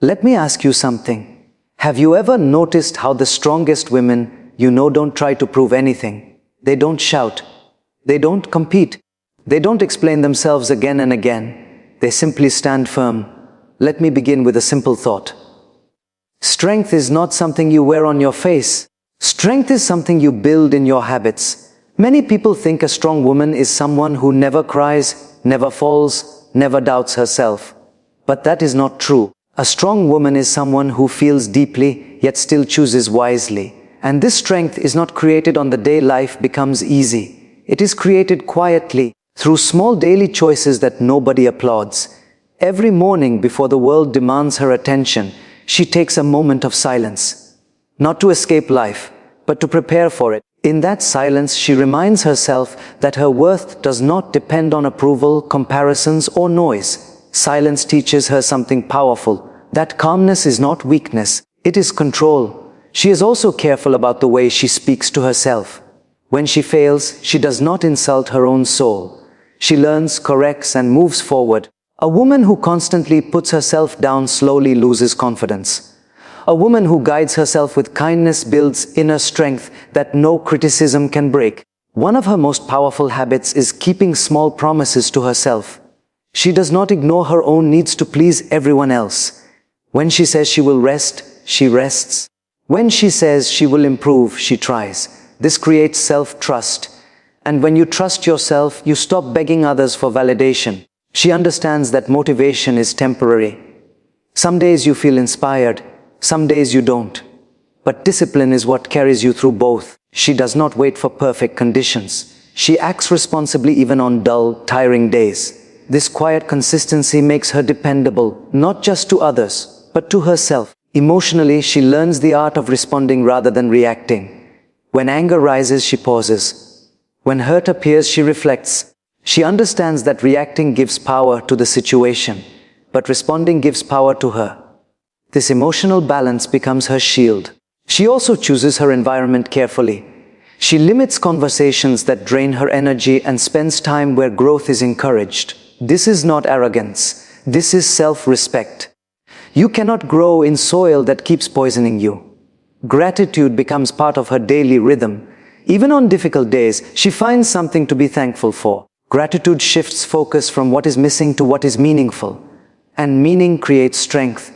Let me ask you something. Have you ever noticed how the strongest women you know don't try to prove anything? They don't shout. They don't compete. They don't explain themselves again and again. They simply stand firm. Let me begin with a simple thought. Strength is not something you wear on your face. Strength is something you build in your habits. Many people think a strong woman is someone who never cries, never falls, never doubts herself. But that is not true. A strong woman is someone who feels deeply, yet still chooses wisely. And this strength is not created on the day life becomes easy. It is created quietly, through small daily choices that nobody applauds. Every morning before the world demands her attention, she takes a moment of silence. Not to escape life, but to prepare for it. In that silence, she reminds herself that her worth does not depend on approval, comparisons, or noise. Silence teaches her something powerful, that calmness is not weakness, it is control. She is also careful about the way she speaks to herself. When she fails, she does not insult her own soul. She learns, corrects, and moves forward. A woman who constantly puts herself down slowly loses confidence. A woman who guides herself with kindness builds inner strength that no criticism can break. One of her most powerful habits is keeping small promises to herself. She does not ignore her own needs to please everyone else. When she says she will rest, she rests. When she says she will improve, she tries. This creates self-trust. And when you trust yourself, you stop begging others for validation. She understands that motivation is temporary. Some days you feel inspired, some days you don't. But discipline is what carries you through both. She does not wait for perfect conditions. She acts responsibly even on dull, tiring days. This quiet consistency makes her dependable, not just to others, but to herself. Emotionally, she learns the art of responding rather than reacting. When anger rises, she pauses. When hurt appears, she reflects. She understands that reacting gives power to the situation, but responding gives power to her. This emotional balance becomes her shield. She also chooses her environment carefully. She limits conversations that drain her energy and spends time where growth is encouraged. This is not arrogance. This is self-respect. You cannot grow in soil that keeps poisoning you. Gratitude becomes part of her daily rhythm. Even on difficult days, she finds something to be thankful for. Gratitude shifts focus from what is missing to what is meaningful. And meaning creates strength.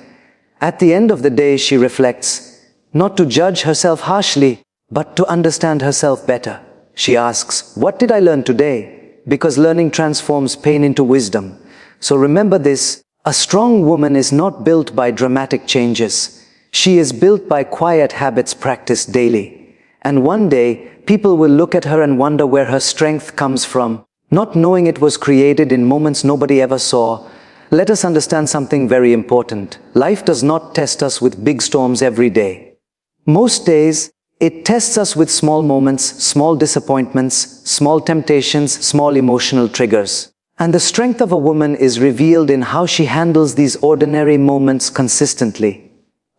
At the end of the day, she reflects, not to judge herself harshly, but to understand herself better. She asks, what did I learn today? Because learning transforms pain into wisdom. So remember this, a strong woman is not built by dramatic changes. She is built by quiet habits practiced daily. And one day, people will look at her and wonder where her strength comes from, not knowing it was created in moments nobody ever saw. Let us understand something very important. Life does not test us with big storms every day. Most days, it tests us with small moments, small disappointments, small temptations, small emotional triggers. And the strength of a woman is revealed in how she handles these ordinary moments consistently.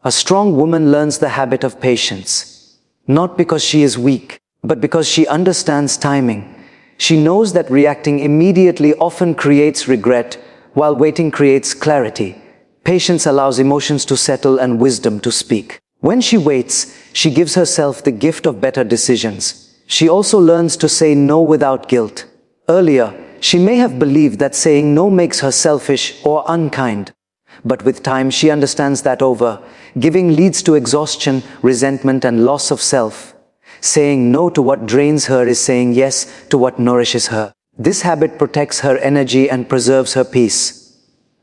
A strong woman learns the habit of patience, not because she is weak, but because she understands timing. She knows that reacting immediately often creates regret, while waiting creates clarity. Patience allows emotions to settle and wisdom to speak. When she waits, she gives herself the gift of better decisions. She also learns to say no without guilt. Earlier, she may have believed that saying no makes her selfish or unkind. But with time, she understands that giving leads to exhaustion, resentment, and loss of self. Saying no to what drains her is saying yes to what nourishes her. This habit protects her energy and preserves her peace.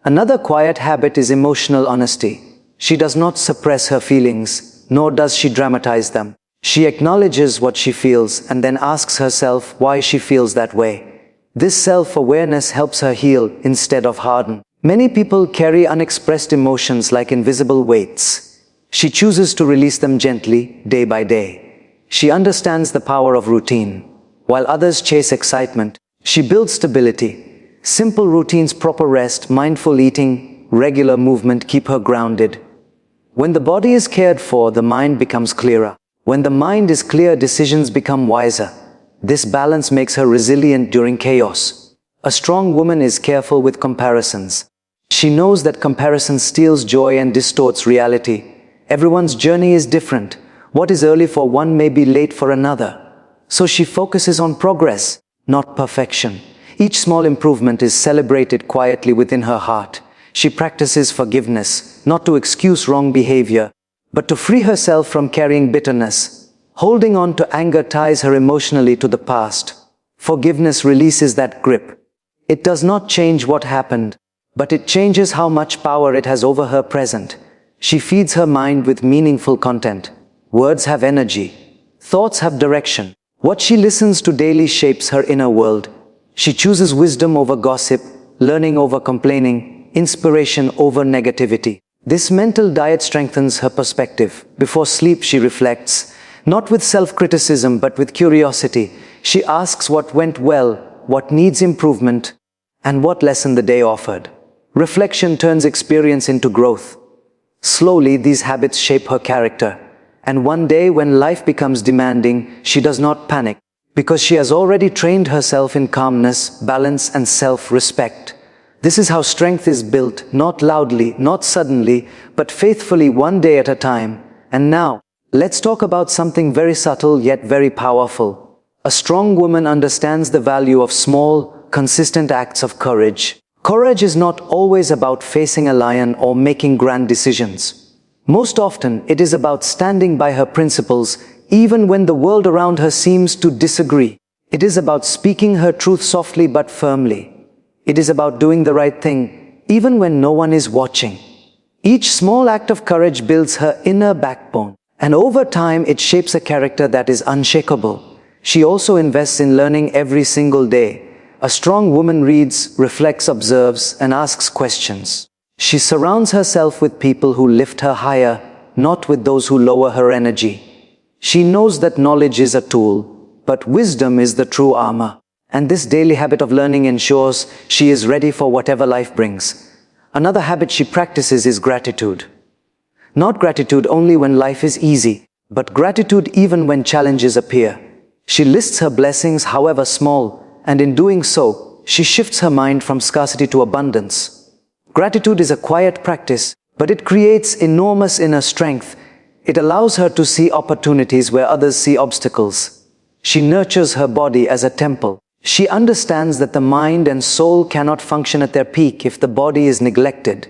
Another quiet habit is emotional honesty. She does not suppress her feelings, nor does she dramatize them. She acknowledges what she feels and then asks herself why she feels that way. This self-awareness helps her heal instead of harden. Many people carry unexpressed emotions like invisible weights. She chooses to release them gently, day by day. She understands the power of routine. While others chase excitement, she builds stability. Simple routines, proper rest, mindful eating, regular movement keep her grounded. When the body is cared for, the mind becomes clearer. When the mind is clear, decisions become wiser. This balance makes her resilient during chaos. A strong woman is careful with comparisons. She knows that comparison steals joy and distorts reality. Everyone's journey is different. What is early for one may be late for another. So she focuses on progress, not perfection. Each small improvement is celebrated quietly within her heart. She practices forgiveness, not to excuse wrong behavior, but to free herself from carrying bitterness. Holding on to anger ties her emotionally to the past. Forgiveness releases that grip. It does not change what happened, but it changes how much power it has over her present. She feeds her mind with meaningful content. Words have energy. Thoughts have direction. What she listens to daily shapes her inner world. She chooses wisdom over gossip, learning over complaining, inspiration over negativity. This mental diet strengthens her perspective. Before sleep she reflects, not with self-criticism but with curiosity. She asks what went well, what needs improvement, and what lesson the day offered. Reflection turns experience into growth. Slowly these habits shape her character. And one day when life becomes demanding, she does not panic, because she has already trained herself in calmness, balance, and self-respect. This is how strength is built, not loudly, not suddenly, but faithfully, one day at a time. And now, let's talk about something very subtle yet very powerful. A strong woman understands the value of small, consistent acts of courage. Courage is not always about facing a lion or making grand decisions. Most often, it is about standing by her principles, even when the world around her seems to disagree. It is about speaking her truth softly but firmly. It is about doing the right thing, even when no one is watching. Each small act of courage builds her inner backbone, and over time it shapes a character that is unshakable. She also invests in learning every single day. A strong woman reads, reflects, observes, and asks questions. She surrounds herself with people who lift her higher, not with those who lower her energy. She knows that knowledge is a tool, but wisdom is the true armor. And this daily habit of learning ensures she is ready for whatever life brings. Another habit she practices is gratitude. Not gratitude only when life is easy, but gratitude even when challenges appear. She lists her blessings, however small, and in doing so, she shifts her mind from scarcity to abundance. Gratitude is a quiet practice, but it creates enormous inner strength. It allows her to see opportunities where others see obstacles. She nurtures her body as a temple. She understands that the mind and soul cannot function at their peak if the body is neglected.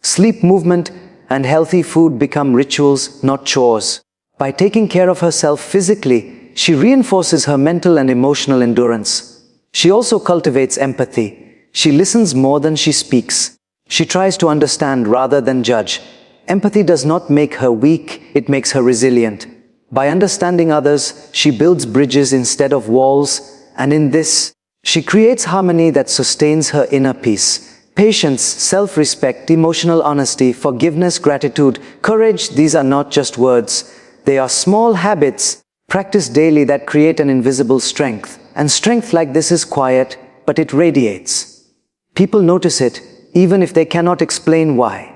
Sleep, movement, and healthy food become rituals, not chores. By taking care of herself physically, she reinforces her mental and emotional endurance. She also cultivates empathy. She listens more than she speaks. She tries to understand rather than judge. Empathy does not make her weak, it makes her resilient. By understanding others, she builds bridges instead of walls, and in this, she creates harmony that sustains her inner peace. Patience, self-respect, emotional honesty, forgiveness, gratitude, courage, these are not just words. They are small habits, practiced daily, that create an invisible strength. And strength like this is quiet, but it radiates. People notice it, even if they cannot explain why.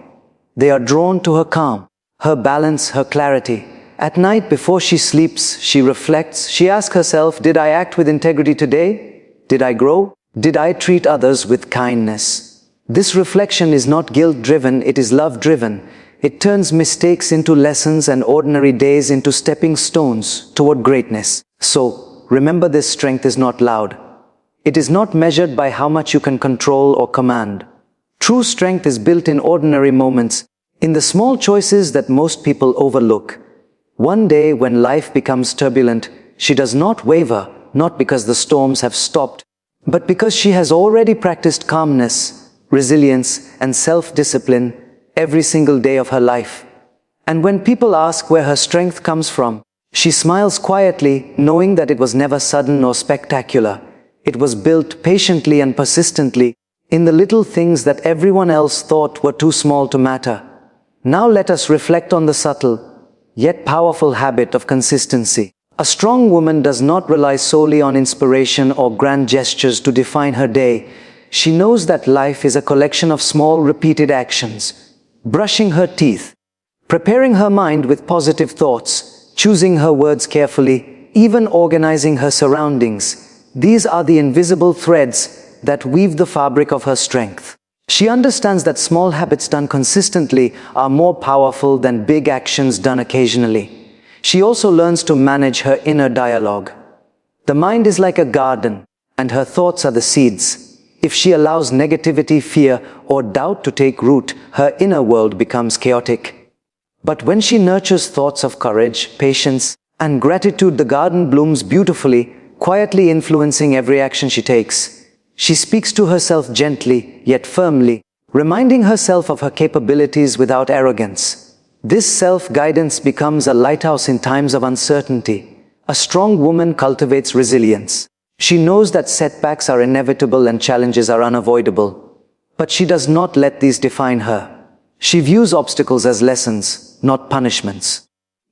They are drawn to her calm, her balance, her clarity. At night before she sleeps, she reflects. She asks herself, did I act with integrity today? Did I grow? Did I treat others with kindness? This reflection is not guilt-driven, it is love-driven. It turns mistakes into lessons and ordinary days into stepping stones toward greatness. So, remember, this strength is not loud. It is not measured by how much you can control or command. True strength is built in ordinary moments, in the small choices that most people overlook. One day when life becomes turbulent, she does not waver, not because the storms have stopped, but because she has already practiced calmness, resilience, and self-discipline every single day of her life. And when people ask where her strength comes from, she smiles quietly, knowing that it was never sudden or spectacular. It was built patiently and persistently, in the little things that everyone else thought were too small to matter. Now let us reflect on the subtle, yet powerful habit of consistency. A strong woman does not rely solely on inspiration or grand gestures to define her day. She knows that life is a collection of small, repeated actions. Brushing her teeth, preparing her mind with positive thoughts, choosing her words carefully, even organizing her surroundings. These are the invisible threads that weave the fabric of her strength. She understands that small habits done consistently are more powerful than big actions done occasionally. She also learns to manage her inner dialogue. The mind is like a garden, and her thoughts are the seeds. If she allows negativity, fear, or doubt to take root, her inner world becomes chaotic. But when she nurtures thoughts of courage, patience, and gratitude, the garden blooms beautifully, quietly influencing every action she takes. She speaks to herself gently, yet firmly, reminding herself of her capabilities without arrogance. This self-guidance becomes a lighthouse in times of uncertainty. A strong woman cultivates resilience. She knows that setbacks are inevitable and challenges are unavoidable. But she does not let these define her. She views obstacles as lessons, not punishments.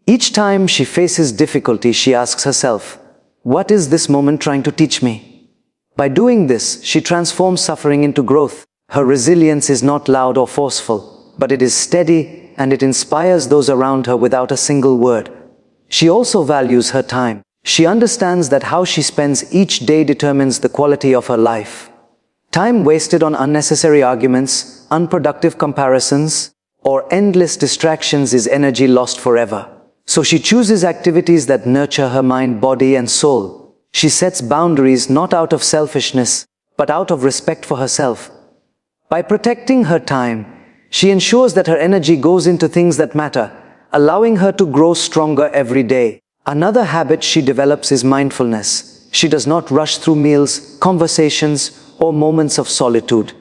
Each time she faces difficulty, she asks herself, "What is this moment trying to teach me?" By doing this, she transforms suffering into growth. Her resilience is not loud or forceful, but it is steady, and it inspires those around her without a single word. She also values her time. She understands that how she spends each day determines the quality of her life. Time wasted on unnecessary arguments, unproductive comparisons, or endless distractions is energy lost forever. So she chooses activities that nurture her mind, body, and soul. She sets boundaries not out of selfishness, but out of respect for herself. By protecting her time, she ensures that her energy goes into things that matter, allowing her to grow stronger every day. Another habit she develops is mindfulness. She does not rush through meals, conversations, or moments of solitude.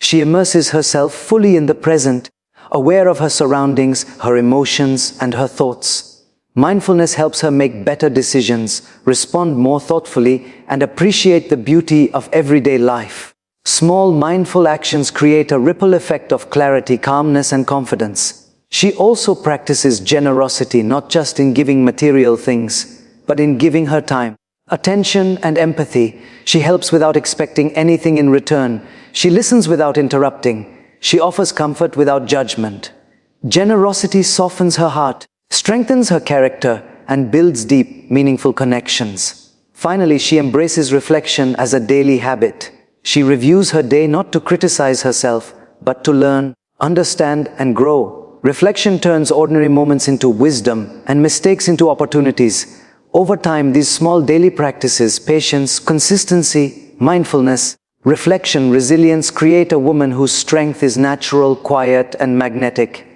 She immerses herself fully in the present, aware of her surroundings, her emotions, and her thoughts. Mindfulness helps her make better decisions, respond more thoughtfully, and appreciate the beauty of everyday life. Small mindful actions create a ripple effect of clarity, calmness, and confidence. She also practices generosity, not just in giving material things, but in giving her time, attention, and empathy. She helps without expecting anything in return. She listens without interrupting. She offers comfort without judgment. Generosity softens her heart, strengthens her character, and builds deep, meaningful connections. Finally, she embraces reflection as a daily habit. She reviews her day not to criticize herself, but to learn, understand, and grow. Reflection turns ordinary moments into wisdom and mistakes into opportunities. Over time, these small daily practices, patience, consistency, mindfulness, reflection, resilience, create a woman whose strength is natural, quiet, and magnetic.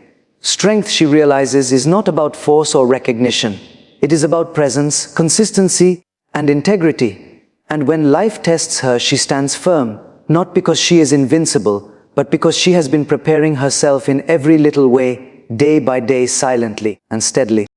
Strength, she realizes, is not about force or recognition. It is about presence, consistency, and integrity. And when life tests her, she stands firm, not because she is invincible, but because she has been preparing herself in every little way, day by day, silently and steadily.